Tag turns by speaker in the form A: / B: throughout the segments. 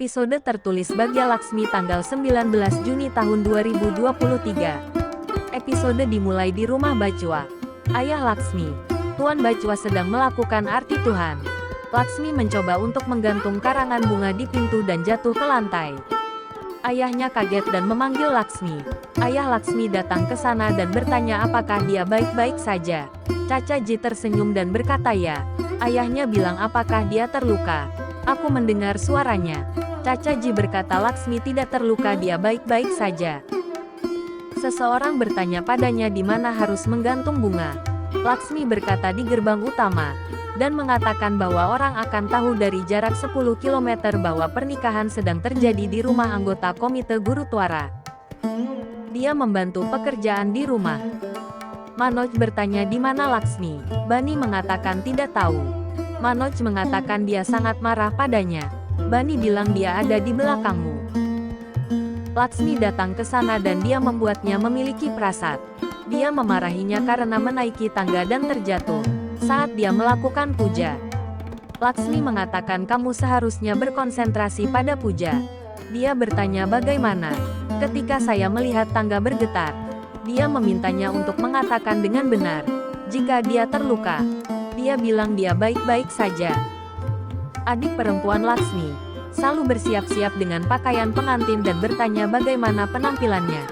A: Episode tertulis Bhagya Laksmi tanggal 19 Juni tahun 2023. Episode dimulai di rumah Bachwa. Ayah Laksmi, Tuan Bachwa sedang melakukan arti Tuhan. Laksmi mencoba untuk menggantung karangan bunga di pintu dan jatuh ke lantai. Ayahnya kaget dan memanggil Laksmi. Ayah Laksmi datang ke sana dan bertanya apakah dia baik-baik saja. Caca Ji tersenyum dan berkata ya. Ayahnya bilang apakah dia terluka. Aku mendengar suaranya. Caca Ji berkata Laksmi tidak terluka, dia baik-baik saja. Seseorang bertanya padanya di mana harus menggantung bunga. Laksmi berkata di gerbang utama. Dan mengatakan bahwa orang akan tahu dari jarak 10 km bahwa pernikahan sedang terjadi di rumah anggota Komite Gurutwara. Dia membantu pekerjaan di rumah. Manoj bertanya di mana Laksmi. Bani mengatakan tidak tahu. Manoj mengatakan dia sangat marah padanya. Bani bilang dia ada di belakangmu. Laksmi datang ke sana dan dia membuatnya memiliki prasat. Dia memarahinya karena menaiki tangga dan terjatuh saat dia melakukan puja. Laksmi mengatakan kamu seharusnya berkonsentrasi pada puja. Dia bertanya bagaimana ketika saya melihat tangga bergetar. Dia memintanya untuk mengatakan dengan benar jika dia terluka. Dia bilang dia baik-baik saja. Adik perempuan Laksmi selalu bersiap-siap dengan pakaian pengantin dan bertanya bagaimana penampilannya.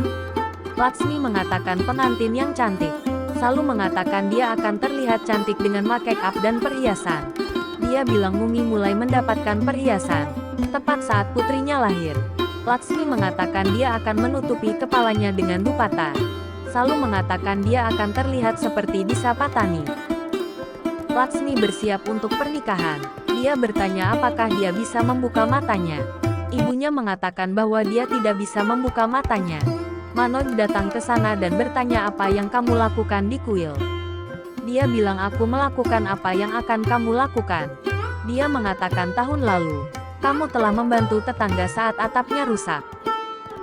A: Laksmi mengatakan pengantin yang cantik. Selalu mengatakan dia akan terlihat cantik dengan make up dan perhiasan. Dia bilang Mumi mulai mendapatkan perhiasan tepat saat putrinya lahir. Laksmi mengatakan dia akan menutupi kepalanya dengan dupata. Selalu mengatakan dia akan terlihat seperti Disa Patani. Laksmi bersiap untuk pernikahan. Dia bertanya apakah dia bisa membuka matanya. Ibunya mengatakan bahwa dia tidak bisa membuka matanya. Manoj datang ke sana dan bertanya apa yang kamu lakukan di kuil. Dia bilang aku melakukan apa yang akan kamu lakukan. Dia mengatakan tahun lalu, kamu telah membantu tetangga saat atapnya rusak.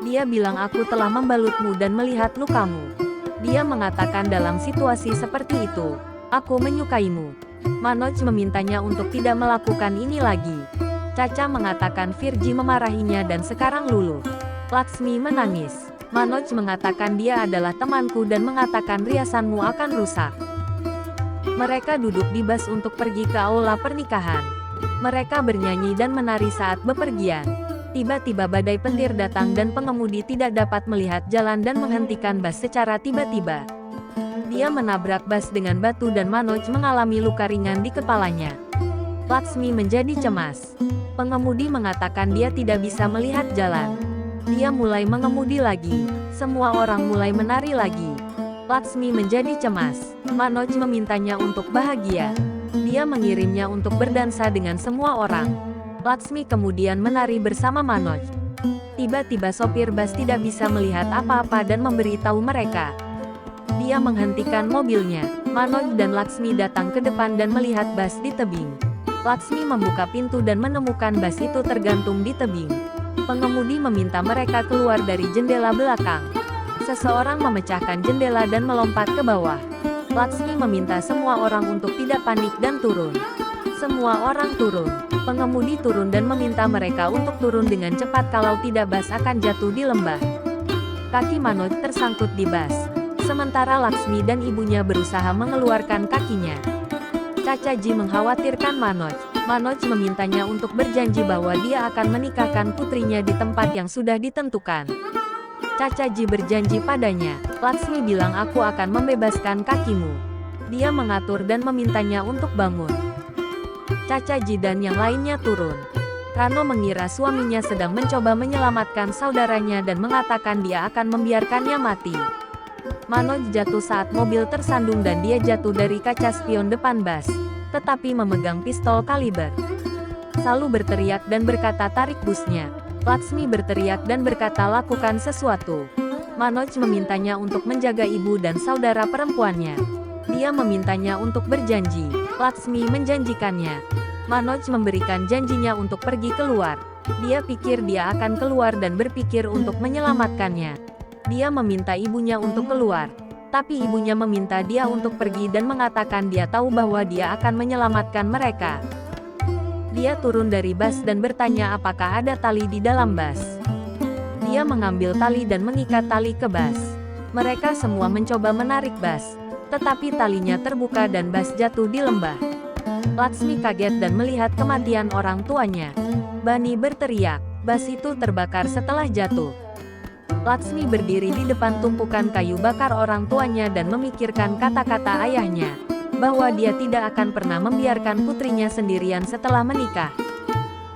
A: Dia bilang aku telah membalutmu dan melihat lukamu. Dia mengatakan dalam situasi seperti itu, aku menyukaimu. Manoj memintanya untuk tidak melakukan ini lagi. Caca mengatakan Virji memarahinya dan sekarang luluh. Laksmi menangis. Manoj mengatakan dia adalah temanku dan mengatakan riasanmu akan rusak. Mereka duduk di bus untuk pergi ke aula pernikahan. Mereka bernyanyi dan menari saat bepergian. Tiba-tiba badai petir datang dan pengemudi tidak dapat melihat jalan dan menghentikan bus secara tiba-tiba. Dia menabrak bus dengan batu dan Manoj mengalami luka ringan di kepalanya. Laksmi menjadi cemas. Pengemudi mengatakan dia tidak bisa melihat jalan. Dia mulai mengemudi lagi. Semua orang mulai menari lagi. Laksmi menjadi cemas. Manoj memintanya untuk bahagia. Dia mengirimnya untuk berdansa dengan semua orang. Laksmi kemudian menari bersama Manoj. Tiba-tiba sopir bus tidak bisa melihat apa-apa dan memberitahu mereka. Dia menghentikan mobilnya. Manoj dan Laksmi datang ke depan dan melihat bus di tebing. Laksmi membuka pintu dan menemukan bus itu tergantung di tebing. Pengemudi meminta mereka keluar dari jendela belakang. Seseorang memecahkan jendela dan melompat ke bawah. Laksmi meminta semua orang untuk tidak panik dan turun. Semua orang turun. Pengemudi turun dan meminta mereka untuk turun dengan cepat kalau tidak bus akan jatuh di lembah. Kaki Manoj tersangkut di bus. Sementara Laksmi dan ibunya berusaha mengeluarkan kakinya. Caca Ji mengkhawatirkan Manoj. Manoj memintanya untuk berjanji bahwa dia akan menikahkan putrinya di tempat yang sudah ditentukan. Caca Ji berjanji padanya. Laksmi bilang aku akan membebaskan kakimu. Dia mengatur dan memintanya untuk bangun. Caca Ji dan yang lainnya turun. Rano mengira suaminya sedang mencoba menyelamatkan saudaranya dan mengatakan dia akan membiarkannya mati. Manoj jatuh saat mobil tersandung dan dia jatuh dari kaca spion depan bus, tetapi memegang pistol kaliber. Salu berteriak dan berkata tarik busnya. Laksmi berteriak dan berkata lakukan sesuatu. Manoj memintanya untuk menjaga ibu dan saudara perempuannya. Dia memintanya untuk berjanji. Laksmi menjanjikannya. Manoj memberikan janjinya untuk pergi keluar. Dia pikir dia akan keluar dan berpikir untuk menyelamatkannya. Dia meminta ibunya untuk keluar, tapi ibunya meminta dia untuk pergi dan mengatakan dia tahu bahwa dia akan menyelamatkan mereka. Dia turun dari bus dan bertanya apakah ada tali di dalam bus. Dia mengambil tali dan mengikat tali ke bus. Mereka semua mencoba menarik bus, tetapi talinya terbuka dan bus jatuh di lembah. Laksmi kaget dan melihat kematian orang tuanya. Bani berteriak, bus itu terbakar setelah jatuh. Laksmi berdiri di depan tumpukan kayu bakar orang tuanya dan memikirkan kata-kata ayahnya, bahwa dia tidak akan pernah membiarkan putrinya sendirian setelah menikah.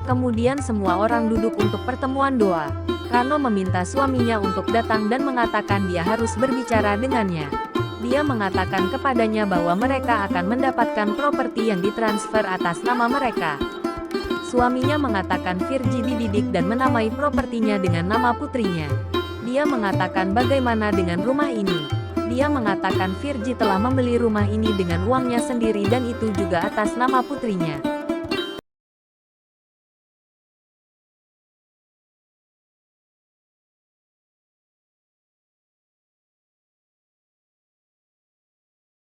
A: Kemudian semua orang duduk untuk pertemuan doa. Rano meminta suaminya untuk datang dan mengatakan dia harus berbicara dengannya. Dia mengatakan kepadanya bahwa mereka akan mendapatkan properti yang ditransfer atas nama mereka. Suaminya mengatakan Virgi dididik dan menamai propertinya dengan nama putrinya. Dia mengatakan bagaimana dengan rumah ini. Dia mengatakan Virgi telah membeli rumah ini dengan uangnya sendiri dan itu juga atas nama putrinya.